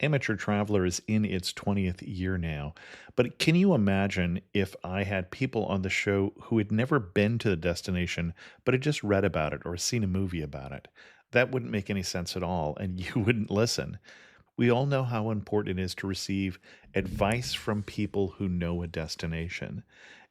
Amateur Traveler is in its 20th year now, but can you imagine if I had people on the show who had never been to the destination, but had just read about it or seen a movie about it? That wouldn't make any sense at all, and you wouldn't listen. We all know how important it is to receive advice from people who know a destination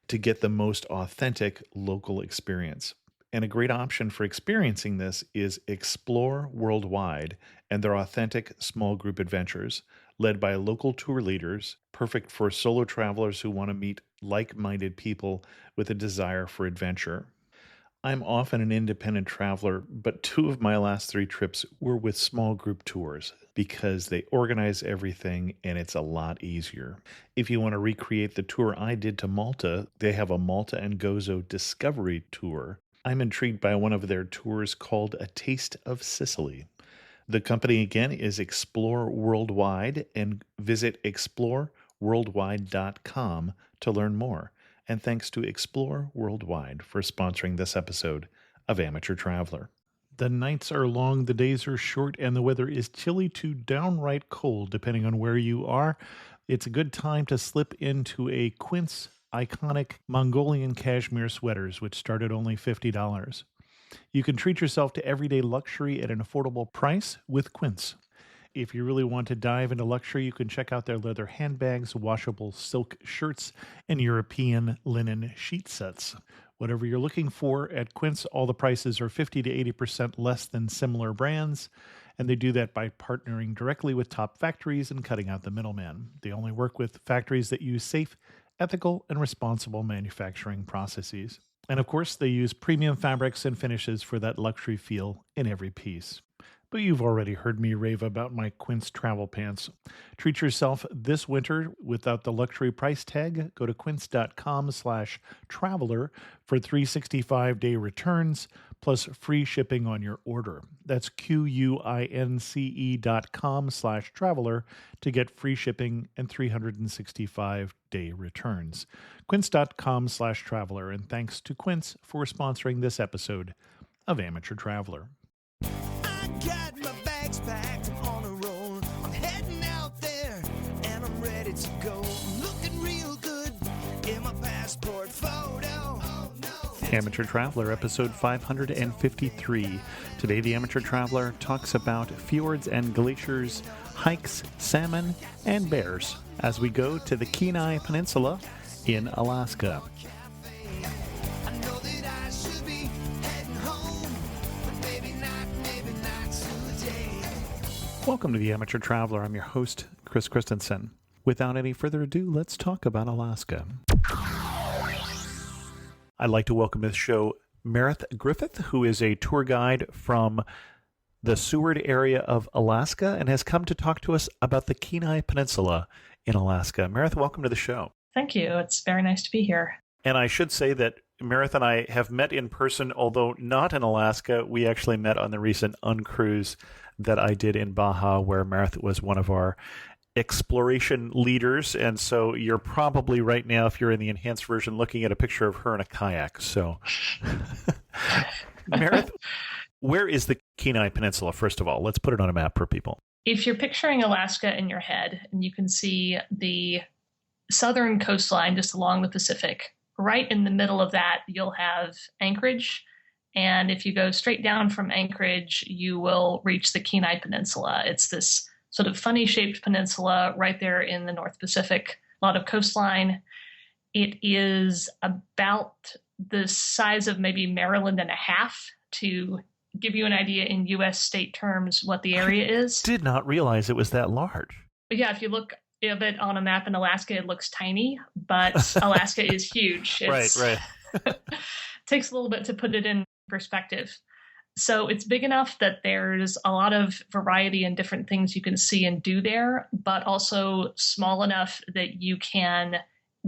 to get the most authentic local experience. And a great option for experiencing this is Explore Worldwide and their authentic small group adventures, led by local tour leaders, perfect for solo travelers who want to meet like minded people with a desire for adventure. I'm often an independent traveler, but two of my last three trips were with small group tours because they organize everything and it's a lot easier. If you want to recreate the tour I did to Malta, they have a Malta and Gozo Discovery Tour. I'm intrigued by one of their tours called A Taste of Sicily. The company again is Explore Worldwide, and visit exploreworldwide.com to learn more. And thanks to Explore Worldwide for sponsoring this episode of Amateur Traveler. The nights are long, the days are short, and the weather is chilly to downright cold, depending on where you are. It's a good time to slip into a Quince iconic Mongolian cashmere sweaters, which start at only $50. You can treat yourself to everyday luxury at an affordable price with Quince. If you really want to dive into luxury, you can check out their leather handbags, washable silk shirts, and European linen sheet sets. Whatever you're looking for at Quince, all the prices are 50 to 80% less than similar brands, and they do that by partnering directly with top factories and cutting out the middleman. They only work with factories that use safe, ethical, and responsible manufacturing processes. And of course, they use premium fabrics and finishes for that luxury feel in every piece. But you've already heard me rave about my Quince travel pants. Treat yourself this winter without the luxury price tag. Go to quince.com/traveler for 365-day returns plus free shipping on your order. That's QUINCE.com/traveler to get free shipping and 365-day returns. Quince.com/traveler. And thanks to Quince for sponsoring this episode of Amateur Traveler. Got my bags packed, I'm on a roll. I'm heading out there and I'm ready to go. I'm looking real good in my passport photo. Oh, no. Amateur Traveler, episode 553. Today, the Amateur Traveler talks about fjords and glaciers, hikes, salmon, and bears as we go to the Kenai Peninsula in Alaska. I know that I should be heading home, but maybe not today. Welcome to the Amateur Traveler. I'm your host, Chris Christensen. Without any further ado, let's talk about Alaska. I'd like to welcome to the show Mareth Griffith, who is a tour guide from the Seward area of Alaska and has come to talk to us about the Kenai Peninsula in Alaska. Mareth, welcome to the show. Thank you. It's very nice to be here. And I should say that Mareth and I have met in person, although not in Alaska. We actually met on the recent uncruise that I did in Baja, where Mareth was one of our exploration leaders. And so you're probably right now, if you're in the enhanced version, looking at a picture of her in a kayak. So, Mareth, where is the Kenai Peninsula, first of all? Let's put it on a map for people. If you're picturing Alaska in your head, and you can see the southern coastline just along the Pacific, right in the middle of that, you'll have Anchorage. And if you go straight down from Anchorage, you will reach the Kenai Peninsula. It's this sort of funny-shaped peninsula right there in the North Pacific, a lot of coastline. It is about the size of maybe Maryland and a half, to give you an idea in U.S. state terms what the area is. Did not realize it was that large. But yeah, if you look of it on a map in Alaska, it looks tiny, but Alaska is huge. Right. Takes a little bit to put it in perspective. So it's big enough that there's a lot of variety and different things you can see and do there, but also small enough that you can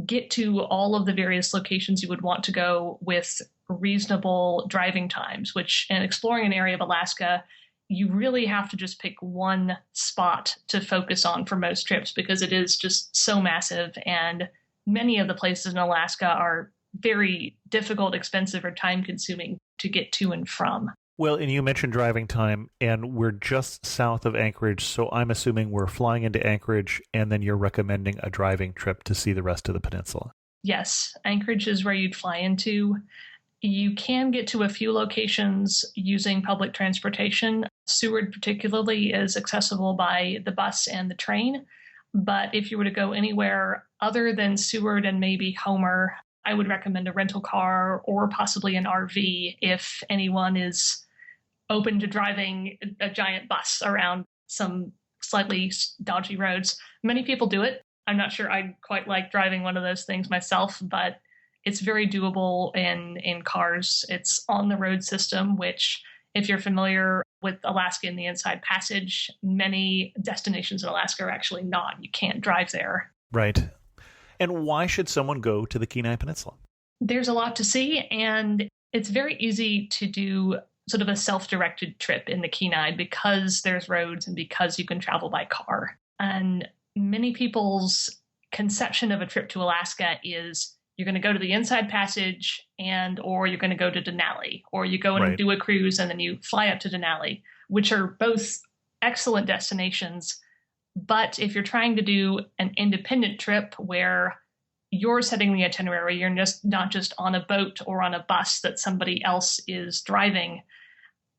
get to all of the various locations you would want to go with reasonable driving times, which, in exploring an area of Alaska, you really have to just pick one spot to focus on for most trips, because it is just so massive, and many of the places in Alaska are very difficult, expensive, or time-consuming to get to and from. Well, and you mentioned driving time, and we're just south of Anchorage, so I'm assuming we're flying into Anchorage, and then you're recommending a driving trip to see the rest of the peninsula. Yes, Anchorage is where you'd fly into. You can get to a few locations using public transportation. Seward, particularly, is accessible by the bus and the train. But if you were to go anywhere other than Seward and maybe Homer, I would recommend a rental car or possibly an RV if anyone is open to driving a giant bus around some slightly dodgy roads. Many people do it. I'm not sure I'd quite like driving one of those things myself, but it's very doable in cars. It's on the road system, which, if you're familiar with Alaska and the Inside Passage, many destinations in Alaska are actually not. You can't drive there. Right. And why should someone go to the Kenai Peninsula? There's a lot to see, and it's very easy to do sort of a self-directed trip in the Kenai because there's roads and because you can travel by car. And many people's conception of a trip to Alaska is you're going to go to the Inside Passage or you're going to go to Denali, or you go and do a cruise and then you fly up to Denali, which are both excellent destinations. But if you're trying to do an independent trip where you're setting the itinerary, you're just not just on a boat or on a bus that somebody else is driving,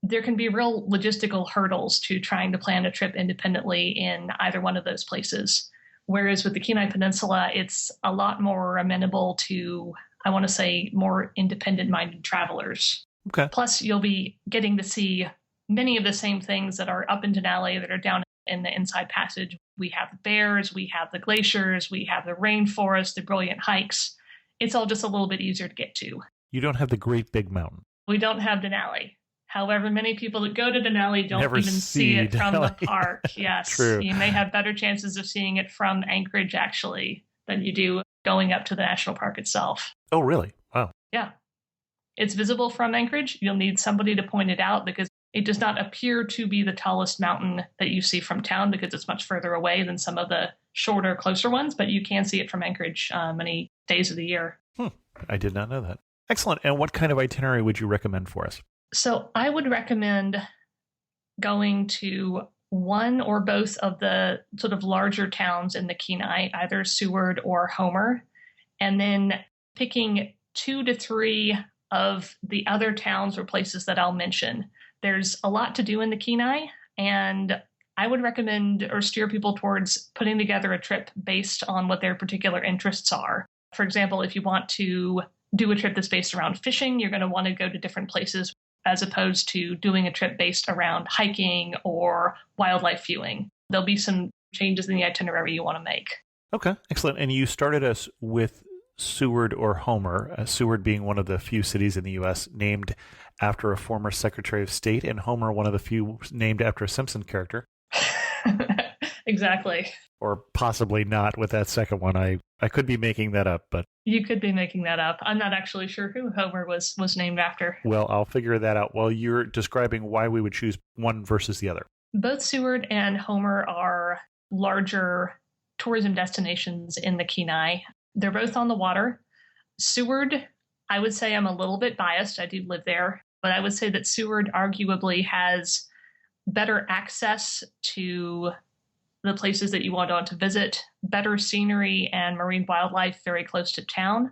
there can be real logistical hurdles to trying to plan a trip independently in either one of those places. Whereas with the Kenai Peninsula, it's a lot more amenable to, I want to say, more independent-minded travelers. Okay. Plus, you'll be getting to see many of the same things that are up in Denali that are down in the Inside Passage. We have the bears, we have the glaciers, we have the rainforest, the brilliant hikes. It's all just a little bit easier to get to. You don't have the great big mountain. We don't have Denali. However, many people that go to Denali don't Never even see it from Denali. the park. Yes. True. You may have better chances of seeing it from Anchorage, actually, than you do going up to the national park itself. Oh, really? Wow. Yeah. It's visible from Anchorage. You'll need somebody to point it out because it does not appear to be the tallest mountain that you see from town because it's much further away than some of the shorter, closer ones, but you can see it from Anchorage many days of the year. I did not know that. Excellent. And what kind of itinerary would you recommend for us? So I would recommend going to one or both of the sort of larger towns in the Kenai, either Seward or Homer, and then picking 2 to 3 of the other towns or places that I'll mention. There's a lot to do in the Kenai, and I would recommend or steer people towards putting together a trip based on what their particular interests are. For example, if you want to do a trip that's based around fishing, you're going to want to go to different places as opposed to doing a trip based around hiking or wildlife viewing. There'll be some changes in the itinerary you want to make. Okay, excellent. And you started us with Seward or Homer, Seward being one of the few cities in the U.S. named after a former Secretary of State, and Homer one of the few named after a Simpson character. Exactly. Or possibly not with that second one. I could be making that up, but... You could be making that up. I'm not actually sure who Homer was named after. Well, I'll figure that out while you're describing why we would choose one versus the other. Both Seward and Homer are larger tourism destinations in the Kenai. They're both on the water. Seward, I would say I'm a little bit biased. I do live there. But I would say that Seward arguably has better access to the places that you want to visit, better scenery and marine wildlife very close to town.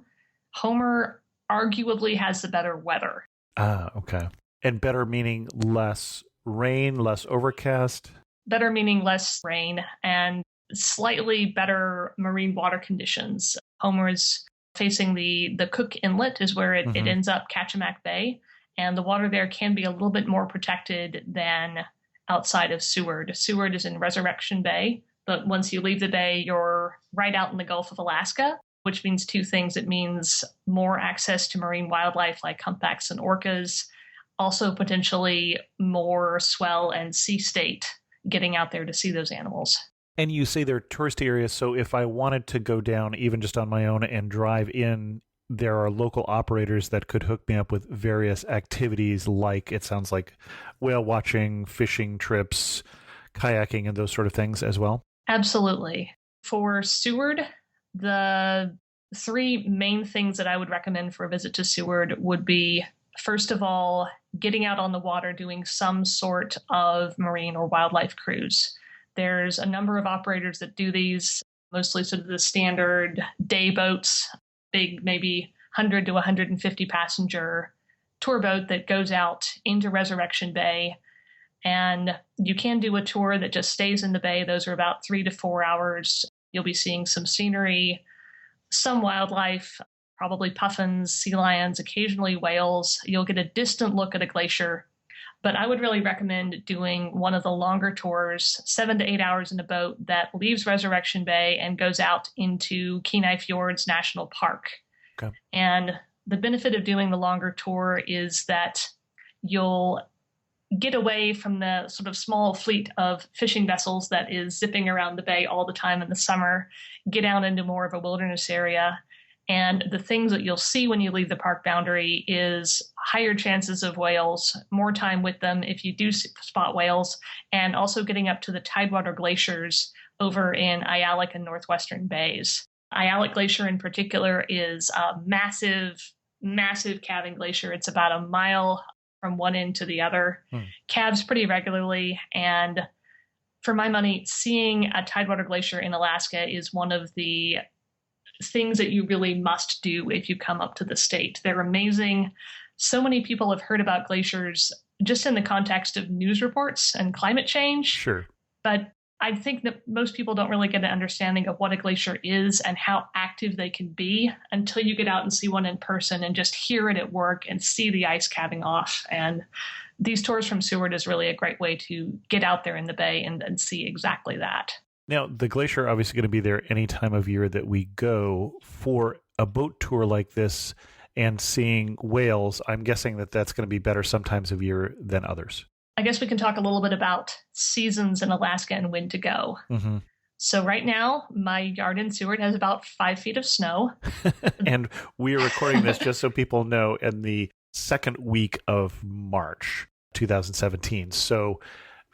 Homer arguably has the better weather. Ah, okay. And better meaning less rain, less overcast? Better meaning less rain and slightly better marine water conditions. Homer is facing the Cook Inlet is where it ends up Kachemak Bay, and the water there can be a little bit more protected than outside of Seward. Seward is in Resurrection Bay, but once you leave the bay, you're right out in the Gulf of Alaska, which means 2 things. It means more access to marine wildlife like humpbacks and orcas, also potentially more swell and sea state getting out there to see those animals. And you say they're tourist areas, so if I wanted to go down even just on my own and drive in, there are local operators that could hook me up with various activities like, it sounds like, whale watching, fishing trips, kayaking, and those sort of things as well? Absolutely. For Seward, the 3 main things that I would recommend for a visit to Seward would be, first of all, getting out on the water, doing some sort of marine or wildlife cruise. There's a number of operators that do these, mostly sort of the standard day boats, big, maybe 100 to 150 passenger tour boat that goes out into Resurrection Bay. And you can do a tour that just stays in the bay. Those are about 3 to 4 hours. You'll be seeing some scenery, some wildlife, probably puffins, sea lions, occasionally whales. You'll get a distant look at a glacier. But I would really recommend doing one of the longer tours, 7 to 8 hours in a boat that leaves Resurrection Bay and goes out into Kenai Fjords National Park. Okay. And the benefit of doing the longer tour is that you'll get away from the sort of small fleet of fishing vessels that is zipping around the bay all the time in the summer, get out into more of a wilderness area. And the things that you'll see when you leave the park boundary is higher chances of whales, more time with them if you do spot whales, and also getting up to the Tidewater glaciers over in Ayalik and Northwestern Bays. Ayalik Glacier in particular is a massive, massive calving glacier. It's about a mile from one end to the other, calves pretty regularly. And for my money, seeing a Tidewater glacier in Alaska is one of the things that you really must do if you come up to the state. They're amazing. So many people have heard about glaciers just in the context of news reports and climate change. Sure. But I think that most people don't really get an understanding of what a glacier is and how active they can be until you get out and see one in person and just hear it at work and see the ice calving off. And these tours from Seward is really a great way to get out there in the bay and see exactly that. Now, the glacier obviously going to be there any time of year that we go. For a boat tour like this and seeing whales, I'm guessing that that's going to be better sometimes of year than others. I guess we can talk a little bit about seasons in Alaska and when to go. Mm-hmm. So right now, my yard in Seward has about 5 feet of snow. And we are recording this, just so people know, in the second week of March 2017. So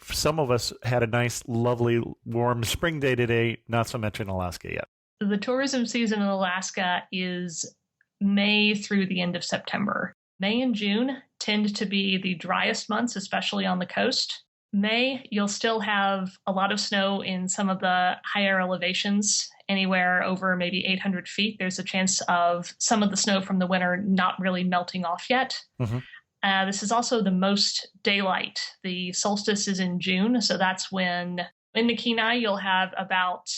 some of us had a nice, lovely, warm spring day today, not so much in Alaska yet. The tourism season in Alaska is May through the end of September. May and June tend to be the driest months, especially on the coast. May, you'll still have a lot of snow in some of the higher elevations, anywhere over maybe 800 feet. There's a chance of some of the snow from the winter not really melting off yet. Mm-hmm. This is also the most daylight. The solstice is in June, so that's when in the Kenai you'll have about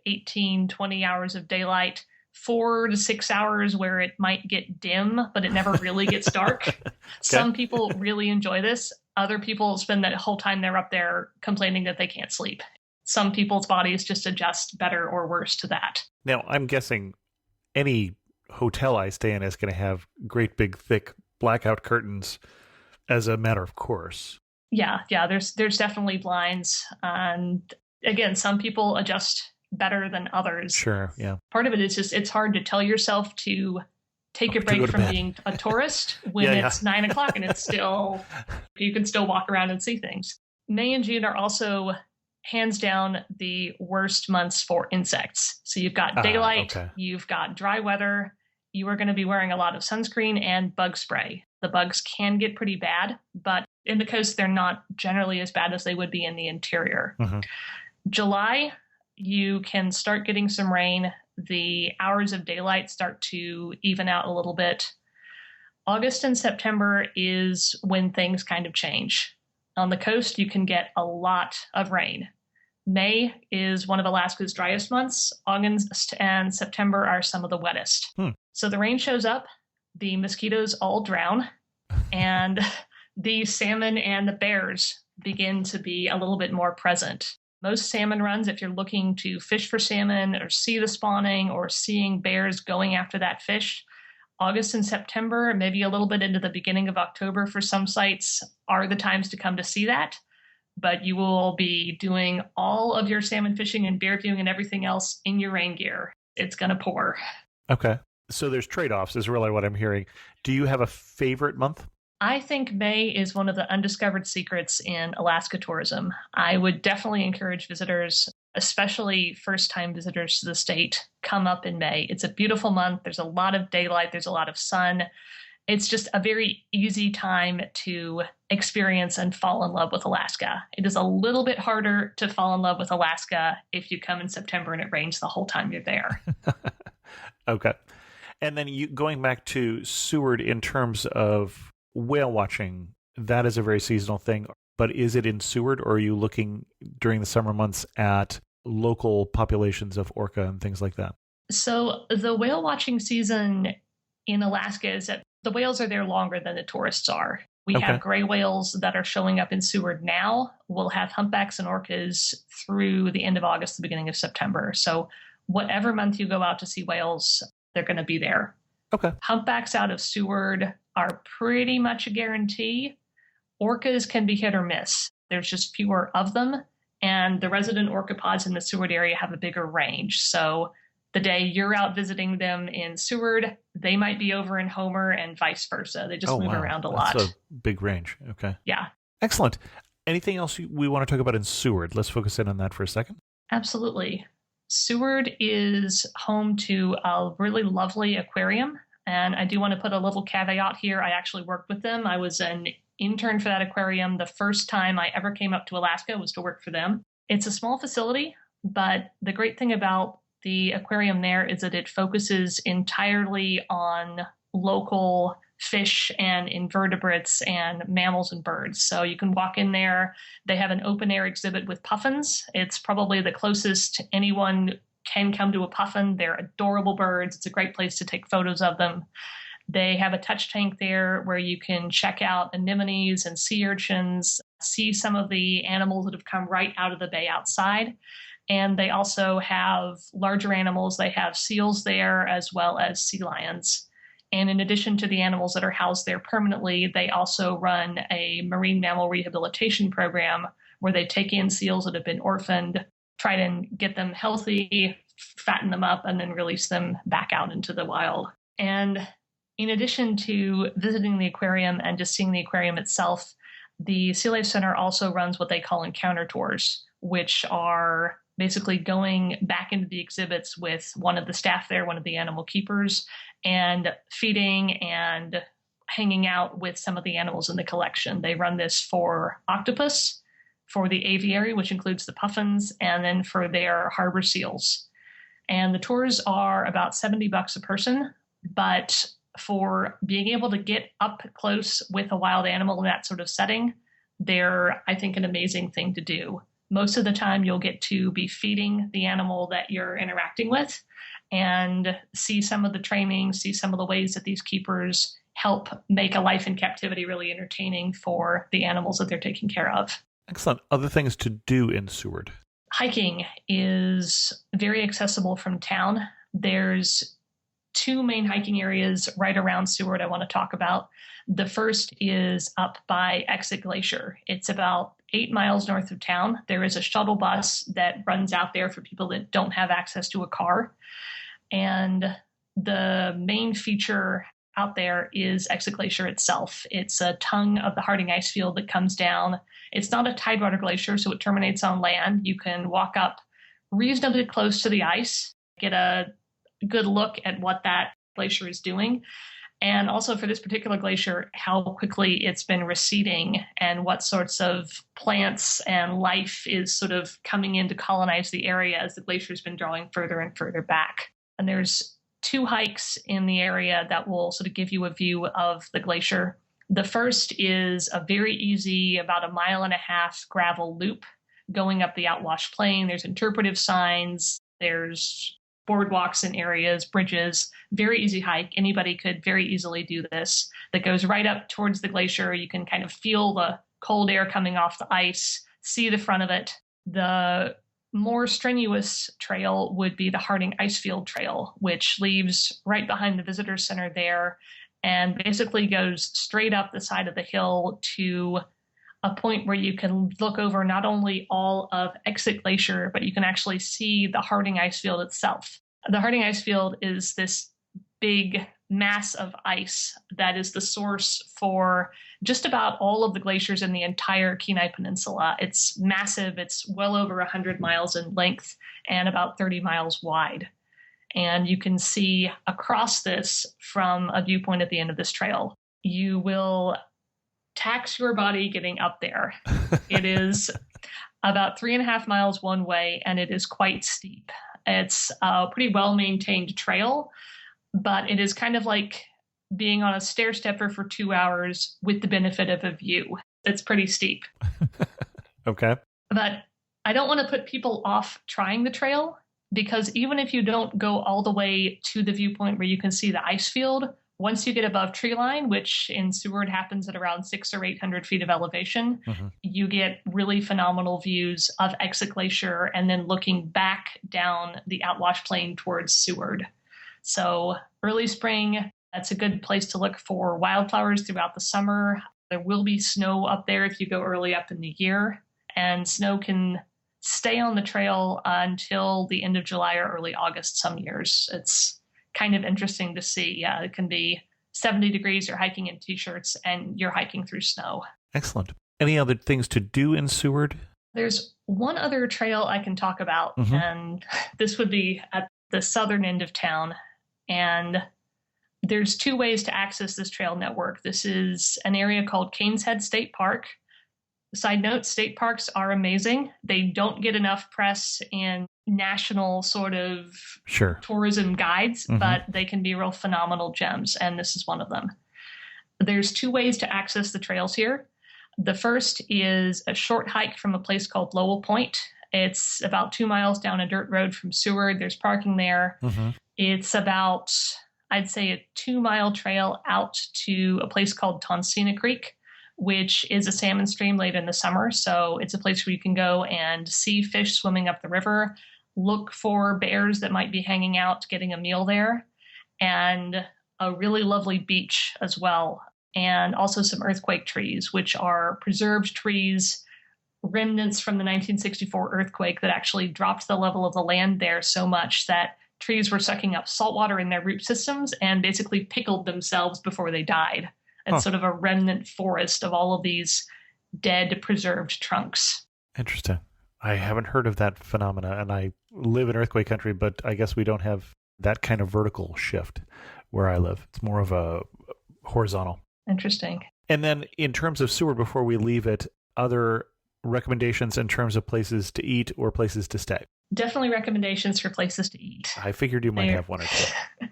18, 20 hours of daylight, 4 to 6 hours where it might get dim, but it never really gets dark. Okay. Some people really enjoy this. Other people spend that whole time they're up there complaining that they can't sleep. Some people's bodies just adjust better or worse to that. Now, I'm guessing any hotel I stay in is going to have great big, thick blackout curtains as a matter of course. Yeah. There's definitely blinds. And again, some people adjust better than others. Sure, yeah. Part of it is just, it's hard to tell yourself to take a break from being a tourist when it's 9 o'clock and it's still, you can still walk around and see things. May and June are also hands down the worst months for insects. So you've got daylight, You've got dry weather, you are going to be wearing a lot of sunscreen and bug spray. The bugs can get pretty bad, but in the coast, they're not generally as bad as they would be in the interior. Mm-hmm. July, you can start getting some rain. The hours of daylight start to even out a little bit. August and September is when things kind of change. On the coast, you can get a lot of rain. May is one of Alaska's driest months. August and September are some of the wettest. So the rain shows up, the mosquitoes all drown, and the salmon and the bears begin to be a little bit more present. Most salmon runs, if you're looking to fish for salmon or see the spawning or seeing bears going after that fish, August and September, maybe a little bit into the beginning of October for some sites, are the times to come to see that. But you will be doing all of your salmon fishing and bear viewing and everything else in your rain gear. It's going to pour. Okay. So there's trade-offs is really what I'm hearing. Do you have a favorite month? I think May is one of the undiscovered secrets in Alaska tourism. I would definitely encourage visitors, especially first-time visitors to the state, come up in May. It's a beautiful month. There's a lot of daylight. There's a lot of sun. it's just a very easy time to experience and fall in love with Alaska. It is a little bit harder to fall in love with Alaska if you come in September and it rains the whole time you're there. Okay. And then going back to Seward in terms of whale watching, that is a very seasonal thing. But is it in Seward, or are you looking during the summer months at local populations of orca and things like that? So the whale watching season in Alaska is that the whales are there longer than the tourists are. We have gray whales that are showing up in Seward now. We'll have humpbacks and orcas through the end of August, the beginning of September. So whatever month you go out to see whales, they're going to be there. Okay. Humpbacks out of Seward are pretty much a guarantee. Orcas can be hit or miss. There's just fewer of them, and the resident orca pods in the Seward area have a bigger range. So the day you're out visiting them in Seward, they might be over in Homer and vice versa. They just move around a lot. That's a big range. Okay. Yeah. Excellent. Anything else we want to talk about in Seward? Let's focus in on that for a second. Absolutely. Seward is home to a really lovely aquarium. And I do want to put a little caveat here. I actually worked with them. I was an intern for that aquarium. The first time I ever came up to Alaska was to work for them. It's a small facility, but the great thing about the aquarium there is that it focuses entirely on local fish and invertebrates and mammals and birds. So you can walk in there. They have an open air exhibit with puffins. It's probably the closest anyone can come to a puffin. They're adorable birds. It's a great place to take photos of them. They have a touch tank there where you can check out anemones and sea urchins, see some of the animals that have come right out of the bay outside. And they also have larger animals. They have seals there as well as sea lions. And in addition to the animals that are housed there permanently, they also run a marine mammal rehabilitation program where they take in seals that have been orphaned, try to get them healthy, fatten them up, and then release them back out into the wild. And in addition to visiting the aquarium and just seeing the aquarium itself, the Sea Life Center also runs what they call encounter tours, which are basically going back into the exhibits with one of the staff there, one of the animal keepers, and feeding and hanging out with some of the animals in the collection. They run this for octopus, for the aviary, which includes the puffins, and then for their harbor seals. And the tours are about $70 a person, but for being able to get up close with a wild animal in that sort of setting, they're, I think, an amazing thing to do. Most of the time, you'll get to be feeding the animal that you're interacting with and see some of the training, see some of the ways that these keepers help make a life in captivity really entertaining for the animals that they're taking care of. Excellent. Other things to do in Seward? Hiking is very accessible from town. There's two main hiking areas right around Seward I want to talk about. The first is up by Exit Glacier. It's about 8 miles north of town. There is a shuttle bus that runs out there for people that don't have access to a car. And the main feature out there is Exit Glacier itself. It's a tongue of the Harding ice field that comes down. It's not a tidewater glacier, so it terminates on land. You can walk up reasonably close to the ice, get a good look at what that glacier is doing. And also for this particular glacier, how quickly it's been receding and what sorts of plants and life is sort of coming in to colonize the area as the glacier has been drawing further and further back. And there's 2 hikes in the area that will sort of give you a view of the glacier. The first is a very easy, about 1.5 miles gravel loop going up the outwash plain. There's interpretive signs. There's boardwalks in areas, bridges, very easy hike. Anybody could very easily do this. That goes right up towards the glacier. You can kind of feel the cold air coming off the ice, see the front of it. The more strenuous trail would be the Harding Icefield Trail, which leaves right behind the visitor center there and basically goes straight up the side of the hill to a point where you can look over not only all of Exit Glacier, but you can actually see the Harding Icefield itself. The Harding Icefield is this big mass of ice that is the source for just about all of the glaciers in the entire Kenai Peninsula. It's massive. It's well over 100 miles in length and about 30 miles wide. And you can see across this from a viewpoint at the end of this trail. you will tax your body getting up there. It is about 3.5 miles one way, and it is quite steep. It's a pretty well-maintained trail, but it is kind of like being on a stair stepper for 2 hours with the benefit of a view. It's pretty steep. Okay. But I don't want to put people off trying the trail, because even if you don't go all the way to the viewpoint where you can see the ice field, once you get above tree line, which in Seward happens at around 600 or 800 feet of elevation, you get really phenomenal views of Exit Glacier and then looking back down the outwash plain towards Seward. So early spring, that's a good place to look for wildflowers throughout the summer. There will be snow up there if you go early up in the year, and snow can stay on the trail until the end of July or early August some years. It's kind of interesting to see. Yeah, it can be 70 degrees, you're hiking in t-shirts, and you're hiking through snow. Excellent. Any other things to do in Seward? There's one other trail I can talk about, and this would be at the southern end of town. And there's 2 ways to access this trail network. This is an area called Canes Head State Park. Side note, state parks are amazing. They don't get enough press in national sort of tourism guides, but they can be real phenomenal gems, and this is one of them. There's 2 ways to access the trails here. The first is a short hike from a place called Lowell Point. It's about 2 miles down a dirt road from Seward. There's parking there. It's about, I'd say, a 2-mile trail out to a place called Tonsina Creek, which is a salmon stream late in the summer. So it's a place where you can go and see fish swimming up the river, look for bears that might be hanging out, getting a meal there, and a really lovely beach as well. And also some earthquake trees, which are preserved trees, remnants from the 1964 earthquake that actually dropped the level of the land there so much that trees were sucking up salt water in their root systems and basically pickled themselves before they died. It's sort of a remnant forest of all of these dead, preserved trunks. Interesting. I haven't heard of that phenomena, and I live in earthquake country, but I guess we don't have that kind of vertical shift where I live. It's more of a horizontal. Interesting. And then in terms of Seward, before we leave it, other recommendations in terms of places to eat or places to stay? Definitely recommendations for places to eat. I figured you might have one or two.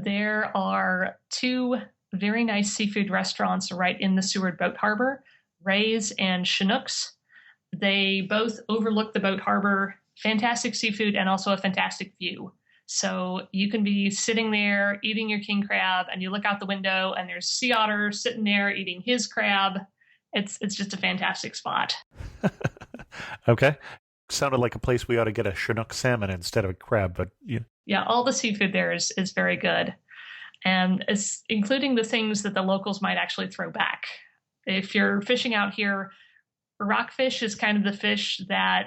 There are 2 very nice seafood restaurants right in the Seward Boat Harbor, Ray's and Chinook's. They both overlook the boat harbor, fantastic seafood, and also a fantastic view. So you can be sitting there eating your king crab, and you look out the window, and there's sea otter sitting there eating his crab. It's just a fantastic spot. Okay. Sounded like a place we ought to get a Chinook salmon instead of a crab, but yeah, all the seafood there is very good. And it's including the things that the locals might actually throw back. If you're fishing out here, rockfish is kind of the fish that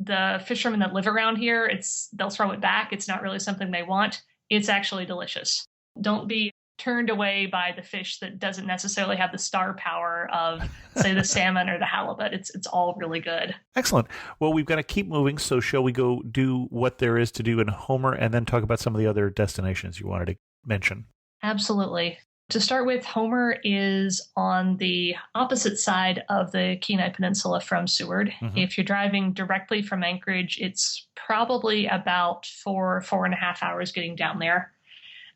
the fishermen that live around here, they'll throw it back. It's not really something they want. It's actually delicious. Don't be turned away by the fish that doesn't necessarily have the star power of, say, the salmon or the halibut. It's all really good. Excellent. Well, we've got to keep moving, so shall we go do what there is to do in Homer and then talk about some of the other destinations you wanted to mention? Absolutely. To start with, Homer is on the opposite side of the Kenai Peninsula from Seward. If you're driving directly from Anchorage, it's probably about 4.5 hours getting down there.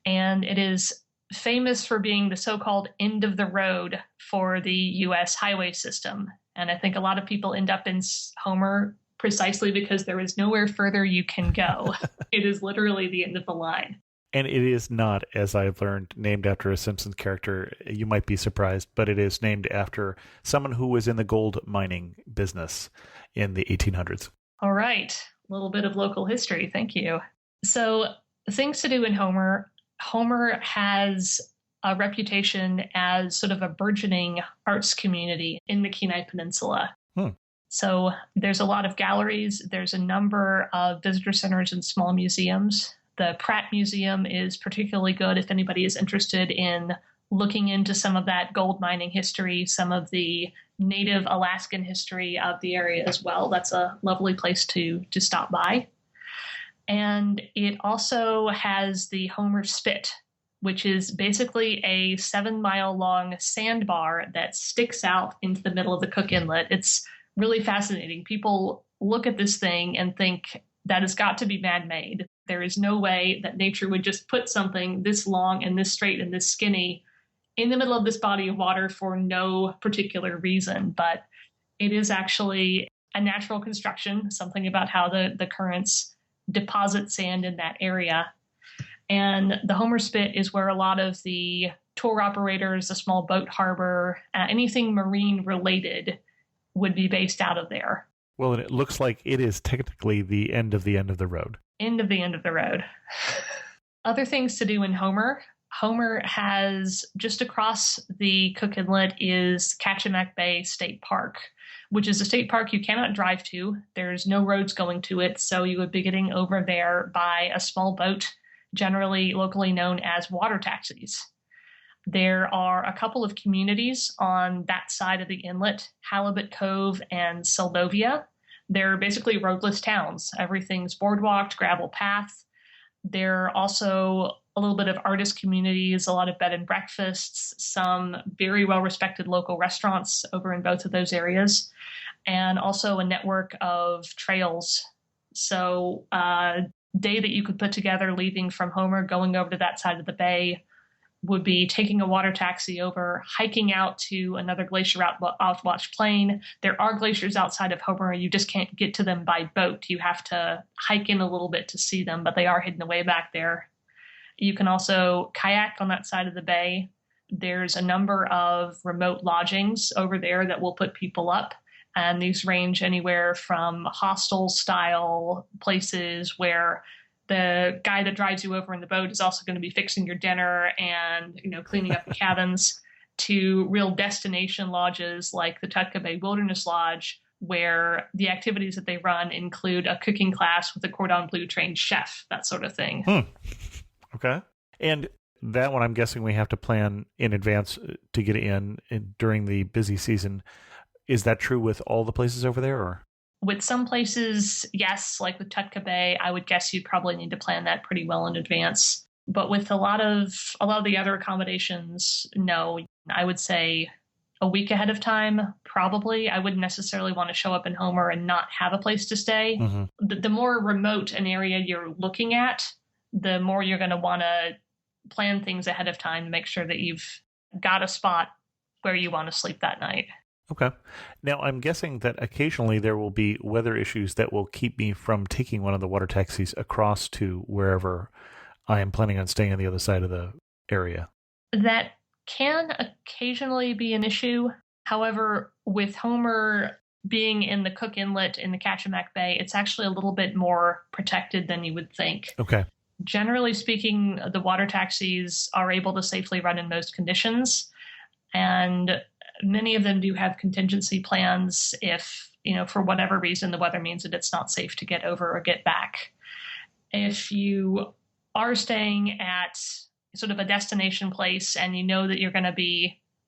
And it is famous for being the so-called end of the road for the U.S. highway system. And I think a lot of people end up in Homer precisely because there is nowhere further you can go. It is literally the end of the line. And it is not, as I've learned, named after a Simpsons character. You might be surprised, but it is named after someone who was in the gold mining business in the 1800s. All right. A little bit of local history. Thank you. So things to do in Homer. Homer has a reputation as sort of a burgeoning arts community in the Kenai Peninsula. So there's a lot of galleries. There's a number of visitor centers and small museums. The Pratt Museum is particularly good if anybody is interested in looking into some of that gold mining history, some of the native Alaskan history of the area as well. That's a lovely place to stop by. And it also has the Homer Spit, which is basically a 7-mile long sandbar that sticks out into the middle of the Cook Inlet. It's really fascinating. People look at this thing and think that has got to be man-made. There is no way that nature would just put something this long and this straight and this skinny in the middle of this body of water for no particular reason. But it is actually a natural construction, something about how the currents deposit sand in that area. And the Homer Spit is where a lot of the tour operators, the small boat harbor, anything marine related would be based out of there. Well, and it looks like it is technically the end of the road. End of the end of the road. Other things to do in Homer. Homer has, just across the Cook Inlet is Kachemak Bay State Park, which is a state park you cannot drive to. There's no roads going to it, so you would be getting over there by a small boat, generally locally known as water taxis. There are a couple of communities on that side of the inlet, Halibut Cove and Seldovia. They're basically roadless towns. Everything's boardwalked, gravel path. There are also a little bit of artist communities, a lot of bed and breakfasts, some very well-respected local restaurants over in both of those areas, and also a network of trails. So a day that you could put together leaving from Homer, going over to that side of the bay, would be taking a water taxi over, hiking out to another glacier outwatch plain. There are glaciers outside of Homer. You just can't get to them by boat. You have to hike in a little bit to see them, but they are hidden away back there. You can also kayak on that side of the bay. There's a number of remote lodgings over there that will put people up. And these range anywhere from hostel-style places where the guy that drives you over in the boat is also going to be fixing your dinner and, cleaning up the cabins, to real destination lodges like the Tutka Bay Wilderness Lodge, where the activities that they run include a cooking class with a cordon bleu trained chef, that sort of thing. Okay. And that one, I'm guessing we have to plan in advance to get in during the busy season. Is that true with all the places over there, or? With some places, yes, like with Tutka Bay, I would guess you'd probably need to plan that pretty well in advance. But with a lot of the other accommodations, no, I would say a week ahead of time, probably. I wouldn't necessarily want to show up in Homer and not have a place to stay. Mm-hmm. The more remote an area you're looking at, the more you're going to want to plan things ahead of time to make sure that you've got a spot where you want to sleep that night. Okay. Now, I'm guessing that occasionally there will be weather issues that will keep me from taking one of the water taxis across to wherever I am planning on staying on the other side of the area. That can occasionally be an issue. However, with Homer being in the Cook Inlet in the Kachemak Bay, it's actually a little bit more protected than you would think. Okay. Generally speaking, the water taxis are able to safely run in most conditions, and many of them do have contingency plans if, for whatever reason, the weather means that it's not safe to get over or get back. If you are staying at sort of a destination place and you know that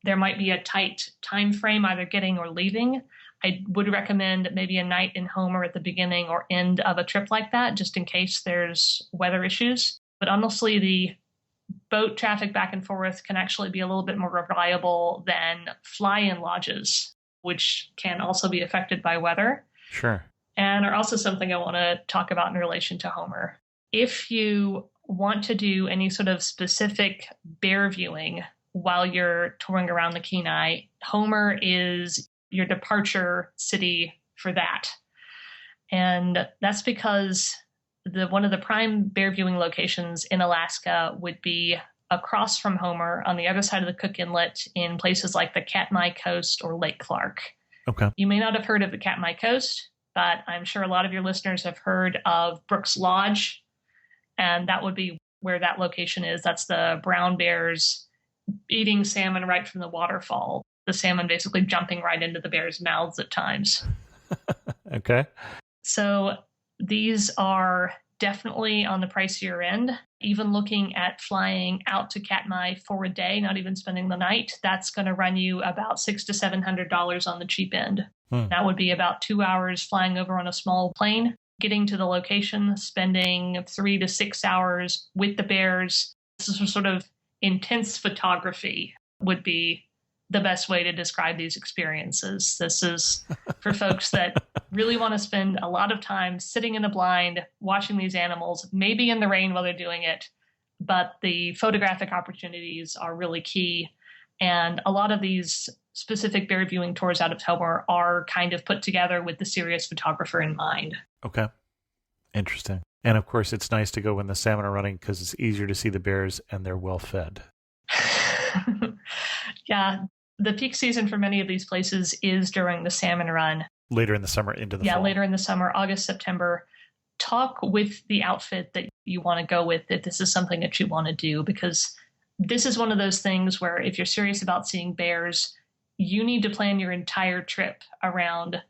there might be a tight time frame either getting or leaving, I would recommend maybe a night in Homer at the beginning or end of a trip like that, just in case there's weather issues. But honestly, the boat traffic back and forth can actually be a little bit more reliable than fly-in lodges, which can also be affected by weather. Sure. And are also something I want to talk about in relation to Homer. If you want to do any sort of specific bear viewing while you're touring around the Kenai, Homer is your departure city for that. And that's because one of the prime bear viewing locations in Alaska would be across from Homer on the other side of the Cook Inlet in places like the Katmai Coast or Lake Clark. Okay. You may not have heard of the Katmai Coast, but I'm sure a lot of your listeners have heard of Brooks Lodge, and that would be where that location is. That's the brown bears eating salmon right from the waterfall. The salmon basically jumping right into the bears' mouths at times. Okay. So these are definitely on the pricier end. Even looking at flying out to Katmai for a day, not even spending the night, that's going to run you about $600 to $700 on the cheap end. That would be about 2 hours flying over on a small plane, getting to the location, spending 3 to 6 hours with the bears. This is sort of intense photography would be the best way to describe these experiences. This is for folks that really want to spend a lot of time sitting in a blind, watching these animals, maybe in the rain while they're doing it, but the photographic opportunities are really key. And a lot of these specific bear viewing tours out of Homer are kind of put together with the serious photographer in mind. Okay. Interesting. And of course, it's nice to go when the salmon are running because it's easier to see the bears and they're well fed. Yeah. The peak season for many of these places is during the salmon run. Later in the summer into the fall. Yeah, later in the summer, August, September. Talk with the outfit that you want to go with if this is something that you want to do, because this is one of those things where if you're serious about seeing bears, you need to plan your entire trip around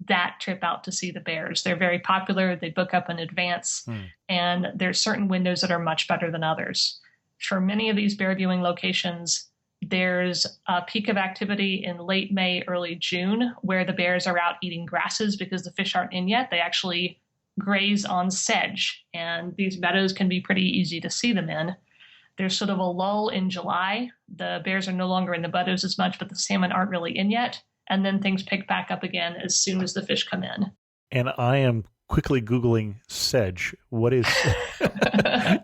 that trip out to see the bears. They're very popular. They book up in advance, and there's certain windows that are much better than others. For many of these bear viewing locations, there's a peak of activity in late May, early June, where the bears are out eating grasses because the fish aren't in yet. They actually graze on sedge, and these meadows can be pretty easy to see them in. There's sort of a lull in July. The bears are no longer in the meadows as much, but the salmon aren't really in yet. And then things pick back up again as soon as the fish come in. And I am quickly Googling sedge. What is...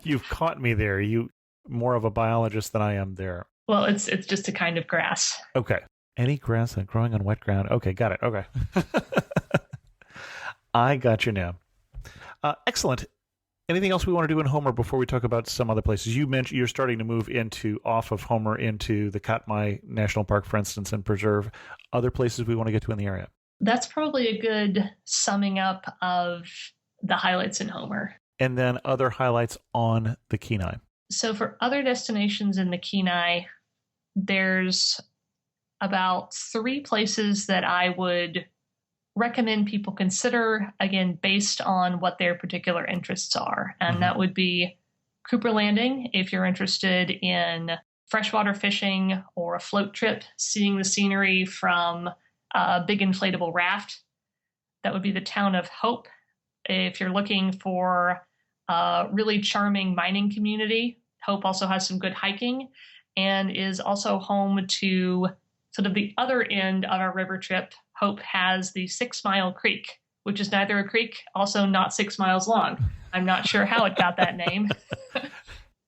You've caught me there. You more of a biologist than I am there. Well, it's just a kind of grass. Okay. Any grass that growing on wet ground. Okay, got it. Okay. I got you now. Excellent. Anything else we want to do in Homer before we talk about some other places? You mentioned you're starting to move off of Homer into the Katmai National Park, for instance, and preserve. Other places we want to get to in the area? That's probably a good summing up of the highlights in Homer. And then other highlights on the Kenai. So for other destinations in the Kenai, there's about 3 places that I would recommend people consider, again, based on what their particular interests are. And that would be Cooper Landing, if you're interested in freshwater fishing or a float trip, seeing the scenery from a big inflatable raft. That would be the town of Hope, if you're looking for a really charming mining community. Hope also has some good hiking and is also home to sort of the other end of our river trip. Hope has the 6 Mile Creek, which is neither a creek, also not 6 miles long. I'm not sure how it got that name,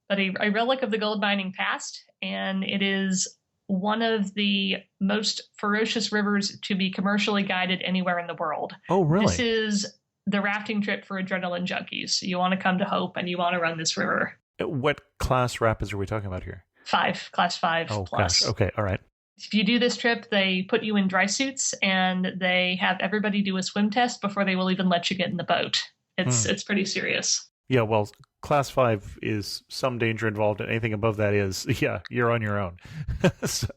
but a relic of the gold mining past. And it is one of the most ferocious rivers to be commercially guided anywhere in the world. Oh, really? This is the rafting trip for adrenaline junkies. You want to come to Hope and you want to run this river. What class rapids are we talking about here? 5, class 5 plus. Gosh. Okay, all right. If you do this trip, they put you in dry suits and they have everybody do a swim test before they will even let you get in the boat. It's pretty serious. Yeah, well, class 5 is some danger involved, and anything above that is, yeah, you're on your own. So,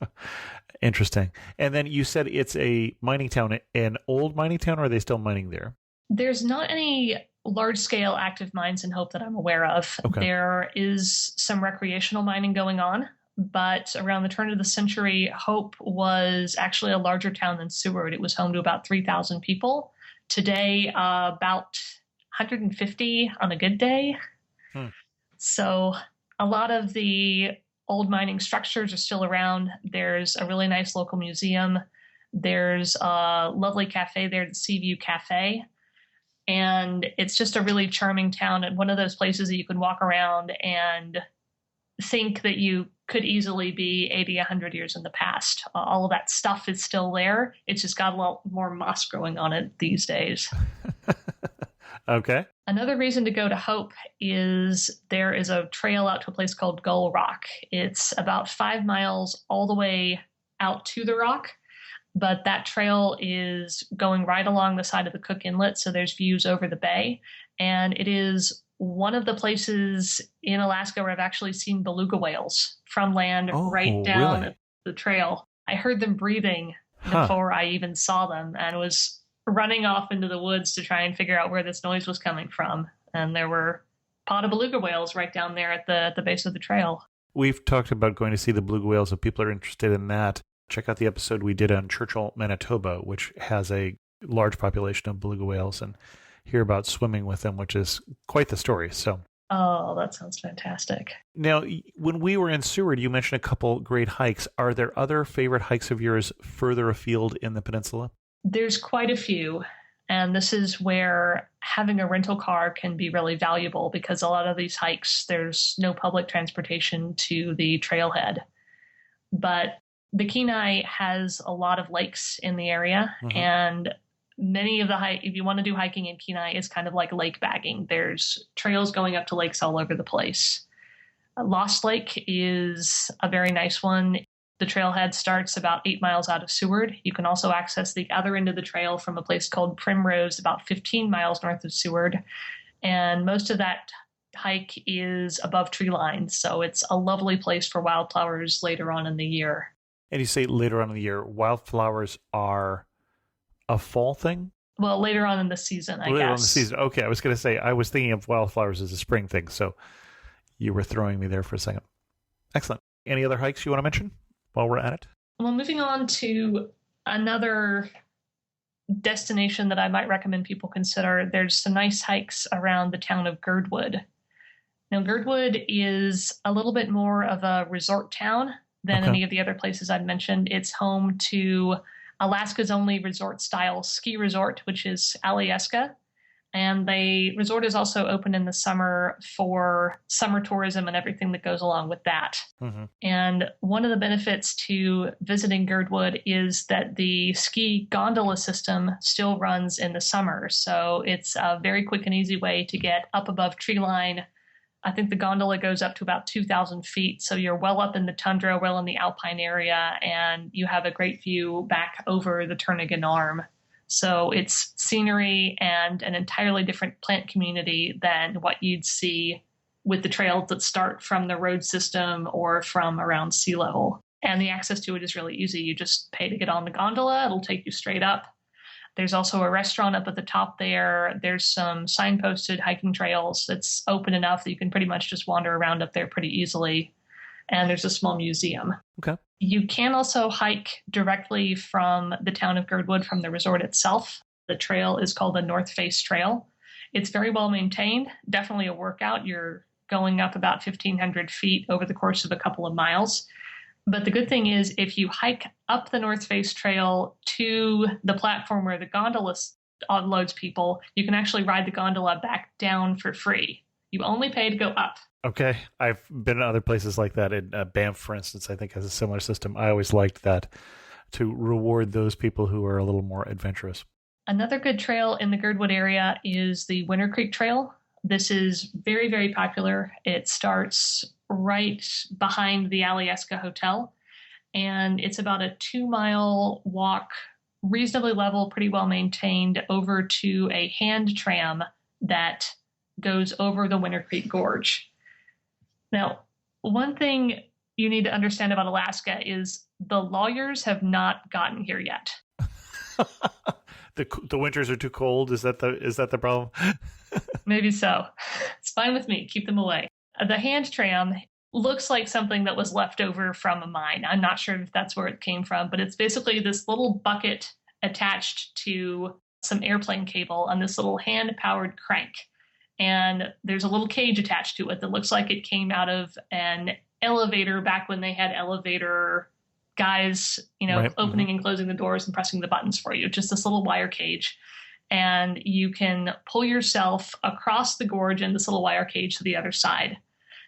interesting. And then you said it's a mining town, an old mining town, or are they still mining there? There's not any large-scale active mines in Hope that I'm aware of. Okay. There is some recreational mining going on. But around the turn of the century, Hope was actually a larger town than Seward. It was home to about 3,000 people. Today, about 150 on a good day. So a lot of the old mining structures are still around. There's a really nice local museum. There's a lovely cafe there, the Seaview Cafe. And it's just a really charming town and one of those places that you can walk around and think that you could easily be 80, 100 years in the past. All of that stuff is still there. It's just got a lot more moss growing on it these days. Okay. Another reason to go to Hope is there is a trail out to a place called Gull Rock. It's about 5 miles all the way out to the rock, but that trail is going right along the side of the Cook Inlet, so there's views over the bay. And it is one of the places in Alaska where I've actually seen beluga whales from land right down the trail. I heard them breathing before I even saw them and was running off into the woods to try and figure out where this noise was coming from. And there were a pod of beluga whales right down there at the base of the trail. We've talked about going to see the beluga whales. If people are interested in that, check out the episode we did on Churchill, Manitoba, which has a large population of beluga whales, and hear about swimming with them, which is quite the story. So Oh, that sounds fantastic. Now, when we were in Seward, you mentioned a couple great hikes. Are there other favorite hikes of yours further afield in the peninsula? There's quite a few. And this is where having a rental car can be really valuable because a lot of these hikes, there's no public transportation to the trailhead. But the Kenai has a lot of lakes in the area, and many of the if you want to do hiking in Kenai, it's kind of like lake bagging. There's trails going up to lakes all over the place. Lost Lake is a very nice one. The trailhead starts about 8 miles out of Seward. You can also access the other end of the trail from a place called Primrose, about 15 miles north of Seward. And most of that hike is above tree line, so it's a lovely place for wildflowers later on in the year. And you say later on in the year, wildflowers are a fall thing? Well, later on in the season, I guess. Later on in the season. Okay, I was going to say, I was thinking of wildflowers as a spring thing, so you were throwing me there for a second. Excellent. Any other hikes you want to mention while we're at it? Well, moving on to another destination that I might recommend people consider, there's some nice hikes around the town of Girdwood. Now, Girdwood is a little bit more of a resort town than any of the other places I've mentioned. It's home to Alaska's only resort-style ski resort, which is Alyeska. And the resort is also open in the summer for summer tourism and everything that goes along with that. And one of the benefits to visiting Girdwood is that the ski gondola system still runs in the summer. So it's a very quick and easy way to get up above tree line. I think the gondola goes up to about 2,000 feet. So you're well up in the tundra, well in the alpine area, and you have a great view back over the Turnagain Arm. So it's scenery and an entirely different plant community than what you'd see with the trails that start from the road system or from around sea level. And the access to it is really easy. You just pay to get on the gondola. It'll take you straight up. There's also a restaurant up at the top there. There's some signposted hiking trails that's open enough that you can pretty much just wander around up there pretty easily. And there's a small museum. Okay. You can also hike directly from the town of Girdwood from the resort itself. The trail is called the North Face Trail. It's very well maintained, definitely a workout. You're going up about 1,500 feet over the course of a couple of miles. But the good thing is if you hike up the North Face Trail to the platform where the gondola unloads people, you can actually ride the gondola back down for free. You only pay to go up. Okay. I've been in other places like that. In Banff, for instance, I think has a similar system. I always liked that to reward those people who are a little more adventurous. Another good trail in the Girdwood area is the Winter Creek Trail. This is very, very popular. It starts right behind the Alyeska Hotel, and it's about a 2-mile walk, reasonably level, pretty well maintained, over to a hand tram that goes over the Winter Creek Gorge. Now, one thing you need to understand about Alaska is the lawyers have not gotten here yet. The winters are too cold. Is that the problem? Maybe so. It's fine with me. Keep them away. The hand tram looks like something that was left over from a mine. I'm not sure if that's where it came from, but it's basically this little bucket attached to some airplane cable on this little hand-powered crank. And there's a little cage attached to it that looks like it came out of an elevator back when they had elevator guys, right. Opening and closing the doors and pressing the buttons for you. Just this little wire cage. And you can pull yourself across the gorge in this little wire cage to the other side.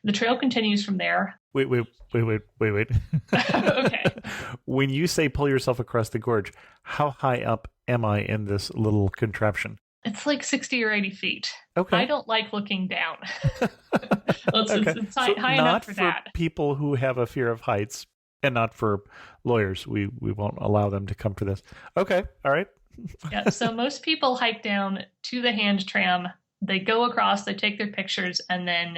The trail continues from there. Wait. Okay. When you say pull yourself across the gorge, how high up am I in this little contraption? It's like 60 or 80 feet. Okay. I don't like looking down. It's high not enough for that. Not for people who have a fear of heights, and not for lawyers. We won't allow them to come to this. Okay. All right. Yeah. So most people hike down to the hand tram. They go across, they take their pictures, and then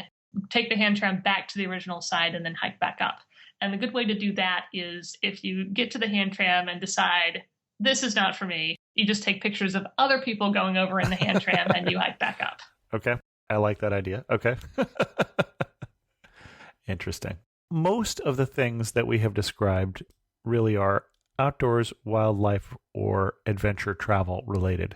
take the hand tram back to the original side and then hike back up. And the good way to do that is if you get to the hand tram and decide, this is not for me, you just take pictures of other people going over in the hand tram and you hike back up. Okay. I like that idea. Okay. Interesting. Most of the things that we have described really are outdoors, wildlife, or adventure travel related.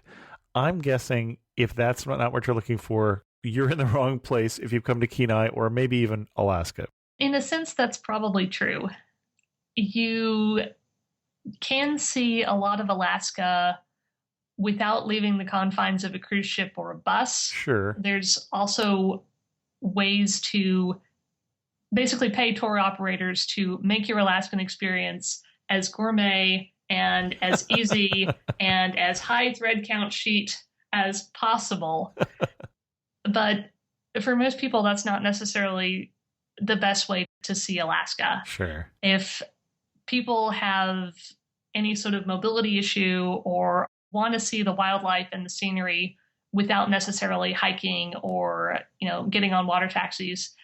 I'm guessing if that's not what you're looking for, you're in the wrong place if you come to Kenai or maybe even Alaska. In a sense, that's probably true. You can see a lot of Alaska without leaving the confines of a cruise ship or a bus. Sure. There's also ways to basically pay tour operators to make your Alaskan experience as gourmet and as easy and as high thread count sheet as possible. But for most people, that's not necessarily the best way to see Alaska. Sure. If people have any sort of mobility issue or want to see the wildlife and the scenery without necessarily hiking or, getting on water taxis,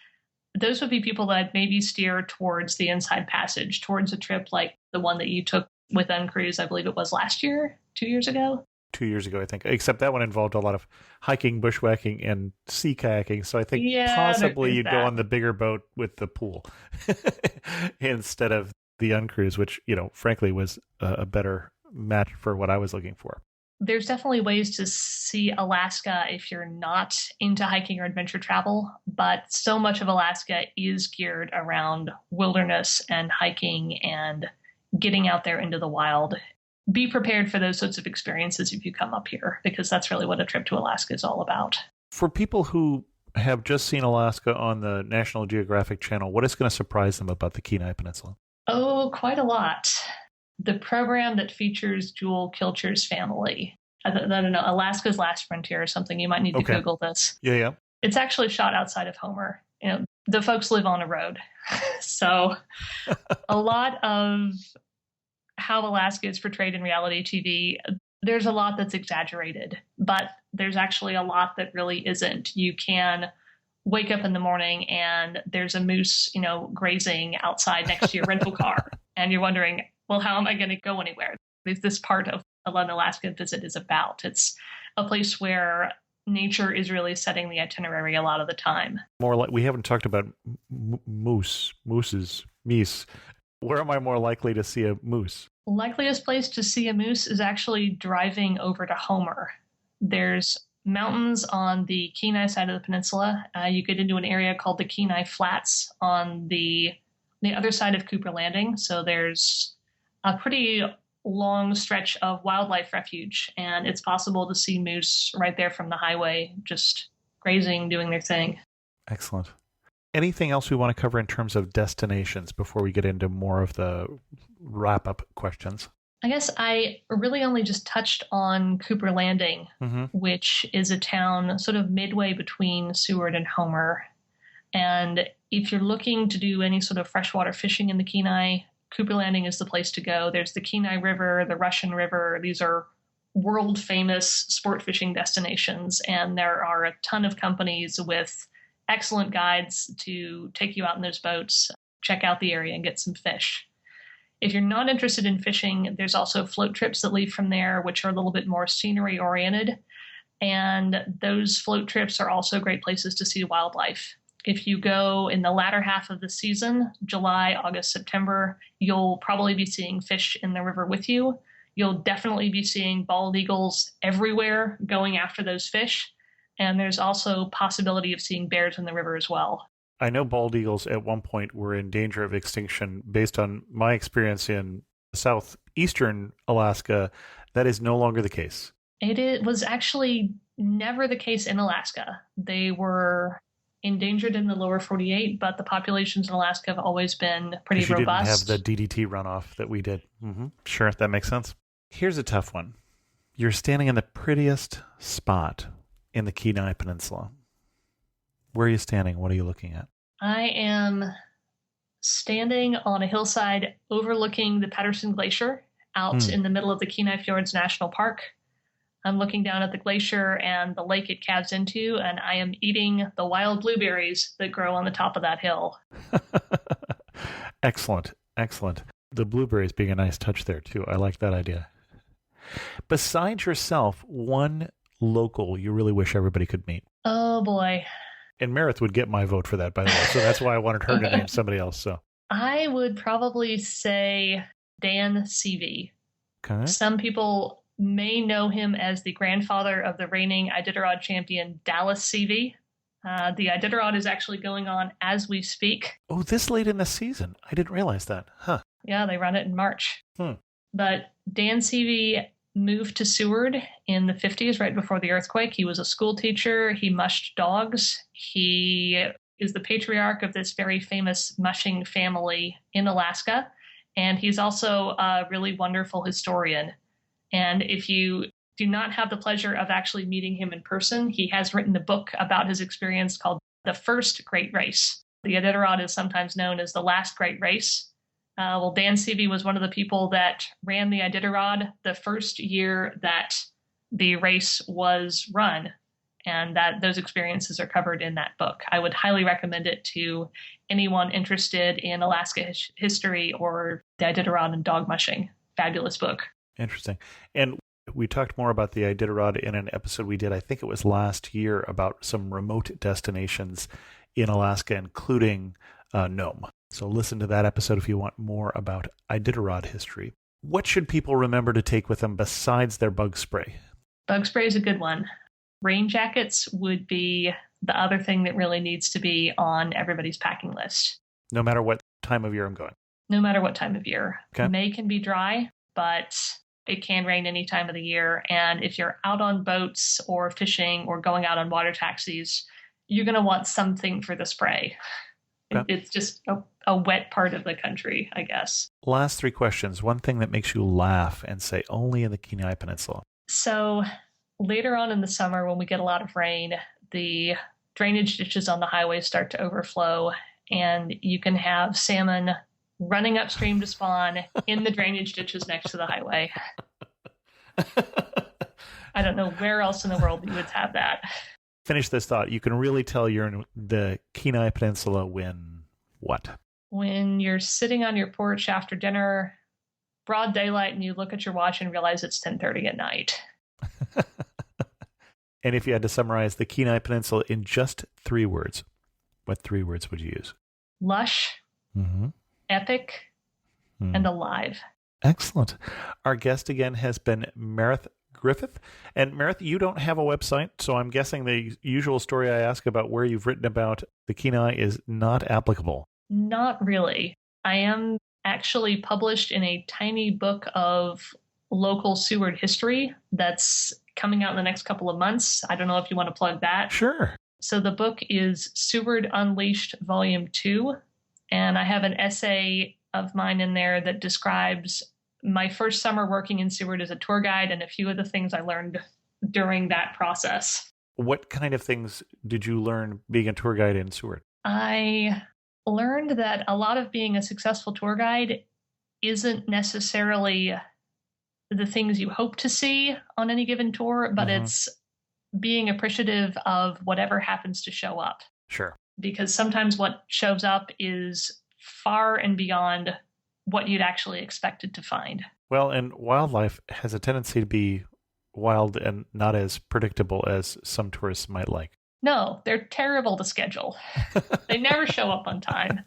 those would be people that maybe steer towards the Inside Passage, towards a trip like the one that you took with Uncruise, I believe it was last year, 2 years ago. 2 years ago, I think, except that one involved a lot of hiking, bushwhacking, and sea kayaking. So I think possibly you'd go on the bigger boat with the pool instead of the Uncruise, which, frankly, was a better match for what I was looking for. There's definitely ways to see Alaska if you're not into hiking or adventure travel, but so much of Alaska is geared around wilderness and hiking and getting out there into the wild. Be prepared for those sorts of experiences if you come up here, because that's really what a trip to Alaska is all about. For people who have just seen Alaska on the National Geographic Channel, what is going to surprise them about the Kenai Peninsula? Oh, quite a lot. The program that features Jewel Kilcher's family. I don't know, Alaska's Last Frontier or something. You might need to Google this. Yeah. It's actually shot outside of Homer. The folks live on a road. So a lot of how Alaska is portrayed in reality TV, there's a lot that's exaggerated, but there's actually a lot that really isn't. You can wake up in the morning and there's a moose, grazing outside next to your rental car. And you're wondering, well, how am I going to go anywhere? This part of an Alaska visit is about. It's a place where nature is really setting the itinerary a lot of the time. More like, we haven't talked about mooses. Where am I more likely to see a moose? Likeliest place to see a moose is actually driving over to Homer. There's mountains on the Kenai side of the peninsula. You get into an area called the Kenai Flats on the other side of Cooper Landing. So there's a pretty long stretch of wildlife refuge, and it's possible to see moose right there from the highway, just grazing, doing their thing. Excellent. Anything else we want to cover in terms of destinations before we get into more of the wrap-up questions? I guess I really only just touched on Cooper Landing, which is a town sort of midway between Seward and Homer. And if you're looking to do any sort of freshwater fishing in the Kenai, Cooper Landing is the place to go. There's the Kenai River, the Russian River. These are world-famous sport fishing destinations, and there are a ton of companies with excellent guides to take you out in those boats, check out the area, and get some fish. If you're not interested in fishing, there's also float trips that leave from there, which are a little bit more scenery-oriented, and those float trips are also great places to see wildlife. If you go in the latter half of the season, July, August, September, you'll probably be seeing fish in the river with you. You'll definitely be seeing bald eagles everywhere going after those fish. And there's also possibility of seeing bears in the river as well. I know bald eagles at one point were in danger of extinction based on my experience in southeastern Alaska. That is no longer the case. It was actually never the case in Alaska. They were endangered in the lower 48, but the populations in Alaska have always been pretty robust. You didn't have the DDT runoff that we did. Sure, that makes sense. Here's a tough one. You're standing in the prettiest spot in the Kenai Peninsula. Where are you standing? What are you looking at? I am standing on a hillside overlooking the Patterson Glacier out in the middle of the Kenai Fjords National Park. I'm looking down at the glacier and the lake it calves into, and I am eating the wild blueberries that grow on the top of that hill. Excellent. The blueberries being a nice touch there, too. I like that idea. Besides yourself, one local you really wish everybody could meet. Oh, boy. And Mareth would get my vote for that, by the way. So that's why I wanted her to name somebody else. So I would probably say Dan Seavey. Okay. Some people may know him as the grandfather of the reigning Iditarod champion Dallas Seavey, The Iditarod is actually going on as we speak. Oh, this late in the season. I didn't realize that. Huh. Yeah, they run it in March. Hmm. But Dan Seavey moved to Seward in the 50s, right before the earthquake. He was a school teacher. He mushed dogs. He is the patriarch of this very famous mushing family in Alaska. And he's also a really wonderful historian. And if you do not have the pleasure of actually meeting him in person, he has written a book about his experience called The First Great Race. The Iditarod is sometimes known as the last great race. Well, Dan Seavey was one of the people that ran the Iditarod the first year that the race was run, and that those experiences are covered in that book. I would highly recommend it to anyone interested in Alaska history or the Iditarod and dog mushing. Fabulous book. Interesting. And we talked more about the Iditarod in an episode we did, I think it was last year, about some remote destinations in Alaska, including Nome. So listen to that episode if you want more about Iditarod history. What should people remember to take with them besides their bug spray? Bug spray is a good one. Rain jackets would be the other thing that really needs to be on everybody's packing list. No matter what time of year I'm going. No matter what time of year. Okay. May can be dry, but it can rain any time of the year. And if you're out on boats or fishing or going out on water taxis, you're going to want something for the spray. Okay. It's just a wet part of the country, I guess. Last three questions. One thing that makes you laugh and say only in the Kenai Peninsula. So later on in the summer, when we get a lot of rain, the drainage ditches on the highway start to overflow, and you can have salmon running upstream to spawn in the drainage ditches next to the highway. I don't know where else in the world you would have that. Finish this thought. You can really tell you're in the Kenai Peninsula when what? When you're sitting on your porch after dinner, broad daylight, and you look at your watch and realize it's 10:30 at night. And if you had to summarize the Kenai Peninsula in just 3 words, what 3 words would you use? Lush, epic, and alive. Excellent. Our guest again has been Mareth Griffith. And Mareth, you don't have a website, so I'm guessing the usual story I ask about where you've written about the Kenai is not applicable. Not really. I am actually published in a tiny book of local Seward history that's coming out in the next couple of months. I don't know if you want to plug that. Sure. So the book is Seward Unleashed Volume 2, and I have an essay of mine in there that describes my first summer working in Seward as a tour guide and a few of the things I learned during that process. What kind of things did you learn being a tour guide in Seward? I learned that a lot of being a successful tour guide isn't necessarily the things you hope to see on any given tour, but it's being appreciative of whatever happens to show up. Sure. Because sometimes what shows up is far and beyond what you'd actually expected to find. Well, and wildlife has a tendency to be wild and not as predictable as some tourists might like. No, they're terrible to schedule. They never show up on time.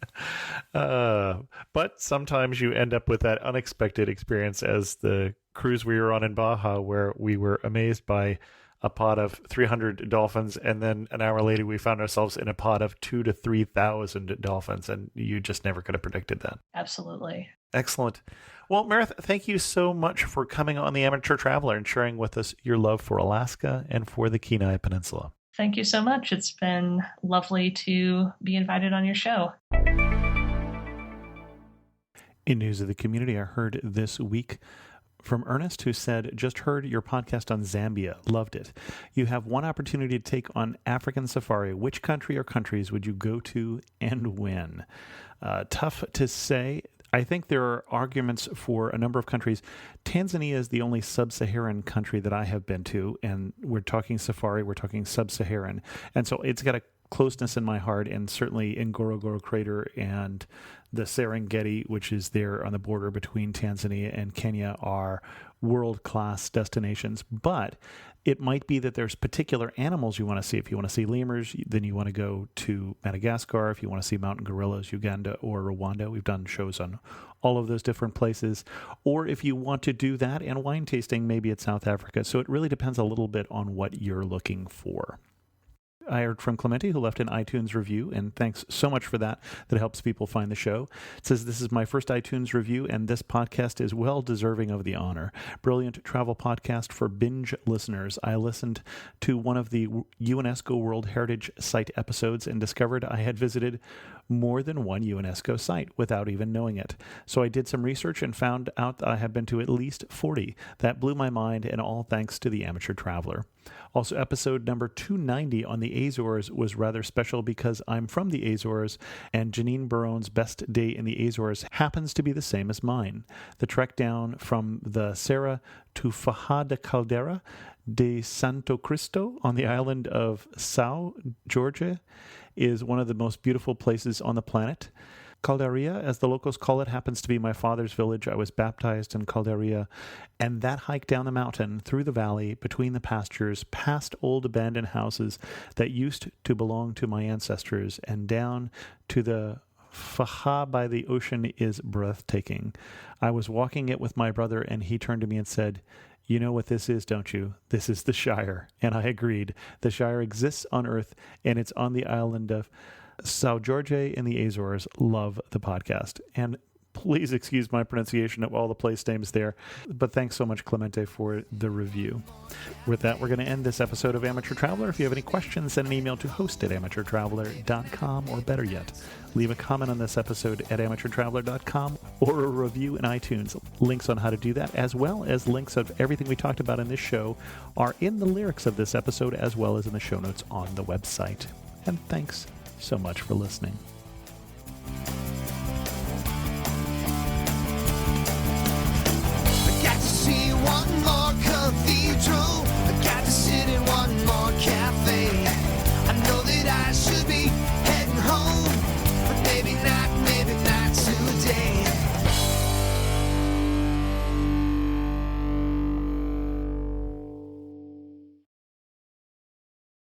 But sometimes you end up with that unexpected experience, as the cruise we were on in Baja, where we were amazed by a pod of 300 dolphins, and then an hour later we found ourselves in a pod of 2,000 to 3,000 dolphins, and you just never could have predicted that. Absolutely. Excellent. Well, Mareth, thank you so much for coming on the Amateur Traveler and sharing with us your love for Alaska and for the Kenai Peninsula. Thank you so much. It's been lovely to be invited on your show. In news of the community, I heard this week from Ernest, who said, just heard your podcast on Zambia. Loved it. You have one opportunity to take on African safari. Which country or countries would you go to and when? Tough to say. I think there are arguments for a number of countries. Tanzania is the only sub-Saharan country that I have been to, and we're talking safari, we're talking sub-Saharan. And so it's got a closeness in my heart, and certainly Ngorongoro Crater and the Serengeti, which is there on the border between Tanzania and Kenya, are world-class destinations. But it might be that there's particular animals you want to see. If you want to see lemurs, then you want to go to Madagascar. If you want to see mountain gorillas, Uganda or Rwanda. We've done shows on all of those different places. Or if you want to do that and wine tasting, maybe it's South Africa. So it really depends a little bit on what you're looking for. I heard from Clemente, who left an iTunes review, and thanks so much for that. That helps people find the show. It says, this is my first iTunes review, and this podcast is well deserving of the honor. Brilliant travel podcast for binge listeners. I listened to one of the UNESCO World Heritage Site episodes and discovered I had visited more than one UNESCO site without even knowing it. So I did some research and found out that I have been to at least 40. That blew my mind, and all thanks to the Amateur Traveler. Also, episode number 290 on the Azores was rather special because I'm from the Azores, and Janine Barone's best day in the Azores happens to be the same as mine. The trek down from the Serra to Faja de Caldera de Santo Cristo on the island of São Jorge is one of the most beautiful places on the planet. Calderia, as the locals call it, happens to be my father's village. I was baptized in Calderia, and that hike down the mountain, through the valley, between the pastures, past old abandoned houses that used to belong to my ancestors, and down to the Faja by the ocean is breathtaking. I was walking it with my brother, and he turned to me and said, "You know what this is, don't you? This is the Shire." And I agreed. The Shire exists on Earth, and it's on the island of São Jorge in the Azores. Love the podcast. And please excuse my pronunciation of all the place names there, but thanks so much, Clemente, for the review. With that, we're going to end this episode of Amateur Traveler. If you have any questions, send an email to host@amateurtraveler.com, or better yet, leave a comment on this episode at amateurtraveler.com or a review in iTunes. Links on how to do that, as well as links of everything we talked about in this show, are in the lyrics of this episode, as well as in the show notes on the website. And thanks so much for listening. I got to see one more cathedral. I got to sit in one more cafe.